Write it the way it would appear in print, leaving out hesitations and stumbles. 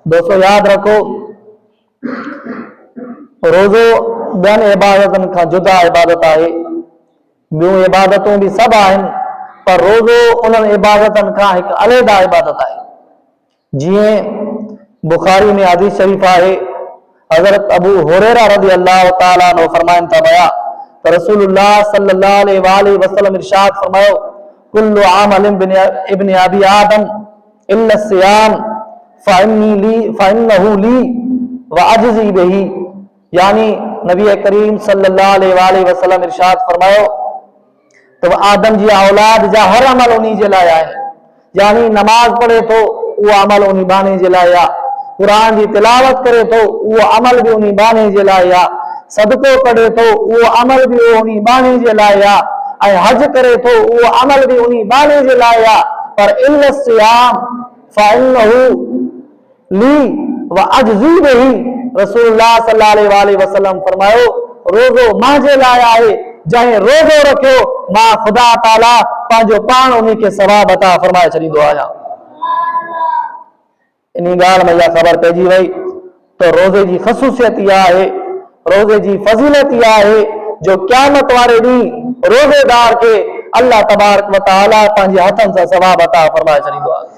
दोस्तों याद रखो, रोज़ो ॿियनि इबादतनि खां जुदा इबादत आहे। ॿियूं इबादतूं बि सभु आहिनि, पर रोज़ो उन्हनि इबादतनि खां हिकु अलॻि इबादत आहे। जीअं बुखारी में हदीस शरीफ़ आहे, हज़रत अबू हुरैरा रज़ी अल्लाह ताला अन्हु फरमाइनि था बया त रसूलुल्लाह सल्लल्लाहु अलैहि वसल्लम इरशाद फरमायो, कुल्लु आमल इब्न अबी आदम इल्ला सियाम फ़इन्नहु ली व अजज़ी बिही। यानी नबी करीम सल्लल्लाहु अलैहि वसल्लम इरशाद फरमायो तो आदम जी औलाद जा हर अमल उन्हीं जे लाइ आहे। यानी नमाज पढ़े तो वो अमल उन्हीं बाने जे लाइ आहे, कुरान की तिलावत करे तो वो अमल भी उन्हीं बाने जे लाइ आहे, सदको करे तो वो अमल भी उन्हीं बाने जे लाइ आहे, हज करे तो वो अमल भी उन्हीं बाने जे लाइ आहे। पर इल्ला सियाम फ़इन्नहु ली व अजज़ी बिही, रसूलुल्लाह सल्लल्लाहु अलैहि वसल्लम फरमायो रोज़ो मांजे लाइ आहे, जंहिं रोज़ो रखियो मां ख़ुदा ताला पंहिंजो पाण उन्हीं के सवाब अता फरमाए छॾींदो आहियां। इन ॻाल्हि में इहा ख़बर पइजी वई तो रोज़े जी ख़सूसियत इहा आहे, रोज़े जी फज़ीलत इहा आहे जो क़यामत वारे ॾींहुं रोज़ेदार के अल्लाह तबारक व तआला पंहिंजे हथनि सां सवाब अता फरमाए छॾींदो आहे।